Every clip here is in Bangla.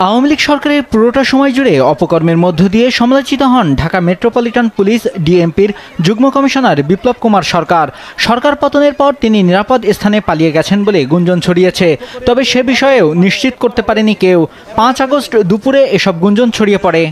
আওয়ামী লীগ সরকারের পুরোটা সময় জুড়ে অপকর্মের মধ্য দিয়ে সমালোচিত হন ঢাকা মেট্রোপলিটন পুলিশ ডিএমপির যুগ্ম কমিশনার বিপ্লব কুমার সরকার। সরকার পতনের পর তিনি নিরাপদ স্থানে পালিয়ে গেছেন বলে গুঞ্জন ছড়িয়েছে, তবে সে বিষয়েও নিশ্চিত করতে পারেনি কেউ। 5 আগস্ট দুপুরে এসব গুঞ্জন ছড়িয়ে পড়ে।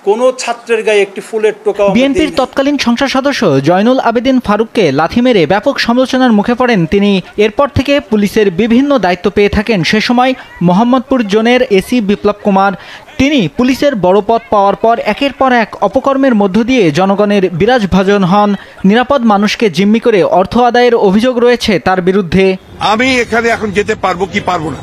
কোন ছাত্রের গায়ে একটি ফুলের টোকা। বিএনপির তৎকালীন সংসদ সদস্য জয়নুল আবেদিন ফারুককে লাথি মেরে ব্যাপক সমালোচনার মুখে পড়েন তিনি। এরপর থেকে পুলিশের বিভিন্ন দায়িত্ব পেয়ে থাকেন সে সময় মোহাম্মদপুর জোনের এসি বিপ্লব কুমার। তিনি পুলিশের বড় পদ পাওয়ার পর একের পর এক অপকর্মের মধ্য দিয়ে জনগণের বিরাজভাজন হন। নিরাপদ মানুষকে জিম্মি করে অর্থ আদায়ের অভিযোগ রয়েছে তার বিরুদ্ধে। আমি এখানে এখন যেতে পারবো কি পারবো না।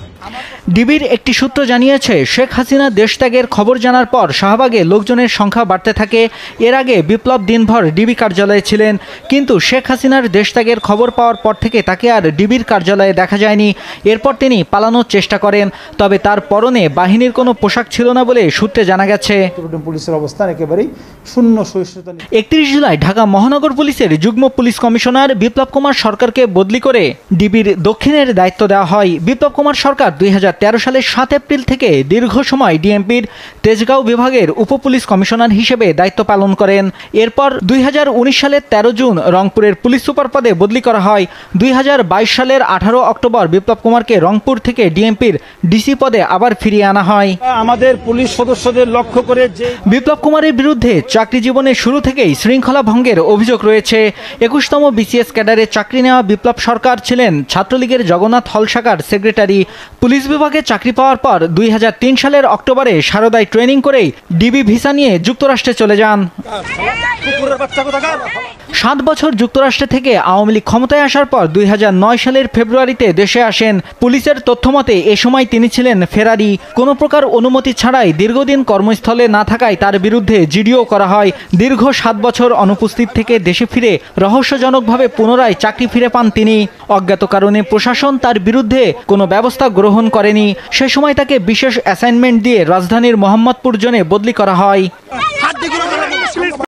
ডিবির একটি সূত্র জানিয়েছে, শেখ হাসিনা দেশত্যাগের খবর জানার পর শাহবাগে লোকজনের সংখ্যা বাড়তে থাকে। এর আগে বিপ্লব দিনভর ডিবি কার্যালয়ে ছিলেন, কিন্তু শেখ হাসিনার দেশত্যাগের খবর পাওয়ার পর থেকে তাকে আর ডিবির কার্যালয়ে দেখা যায়নি। এরপর তিনি পালানোর চেষ্টা করেন, তবে তার পরনে বাহিনীর কোনো পোশাক ছিল না বলে সূত্রে জানা গেছে। পুলিশের অবস্থান একেবারেই শূন্য সহিষ্ণুতা। 31 জুলাই ঢাকা মহানগর পুলিশের যুগ্ম পুলিশ কমিশনার বিপ্লব কুমার সরকারকে বদলি করে ডিবির দক্ষিণের দায়িত্ব দেওয়া হয়। বিপ্লব কুমার সরকার 2013 সালের 7 এপ্রিল থেকে দীর্ঘ সময় ডিএমপির তেজগাঁও বিভাগের উপপুলিশ কমিশনার হিসেবে দায়িত্ব পালন করেন। এরপর 2019 সালের 13 জুন রংপুরের পুলিশ সুপার পদে বদলি করা হয়। 2022 সালের 18 অক্টোবর বিপ্লব কুমারকে রংপুর থেকে ডিএমপির ডিসি পদে আবার ফিরিয়ে আনা হয়। আমাদের পুলিশ সদস্যদের লক্ষ্য করে যে বিপ্লব কুমারের বিরুদ্ধে চাকরি জীবনের শুরু থেকেই শৃঙ্খলা ভঙ্গের অভিযোগ রয়েছে। 21তম বিসিএস ক্যাডারে চাকরি নেওয়া বিপ্লব সরকার ছিলেন ছাত্রলীগের জগন্নাথ হল শাখার সেক্রেটারি। পুলিশ বিভাগে চাকরি পাওয়ার পর 2003 সালের অক্টোবরে সারদায় ট্রেনিং করেই ডিবি ভিসা নিয়ে যুক্তরাষ্ট্রে চলে যান। 7 বছর যুক্তরাষ্ট্রে থেকে আওয়ামী লীগ ক্ষমতায় আসার পর 2009 সালের ফেব্রুয়ারিতে দেশে আসেন। পুলিশের তথ্যমতে এ সময় তিনি ছিলেন ফেরারি। কোনো প্রকার অনুমতি ছাড়াই দীর্ঘদিন কর্মস্থলে না থাকায় তার বিরুদ্ধে জিডিও করা হয়। দীর্ঘ 7 বছর অনুপস্থিত থেকে দেশে ফিরে রহস্যজনকভাবে পুনরায় চাকরি ফিরে পান তিনি। অজ্ঞাত কারণে প্রশাসন তার বিরুদ্ধে কোনো ব্যবস্থা গ্রহণ করেনি। সে সময় তাকে বিশেষ অ্যাসাইনমেন্ট দিয়ে রাজধানীর মোহাম্মদপুর জোনে বদলি করা হয়।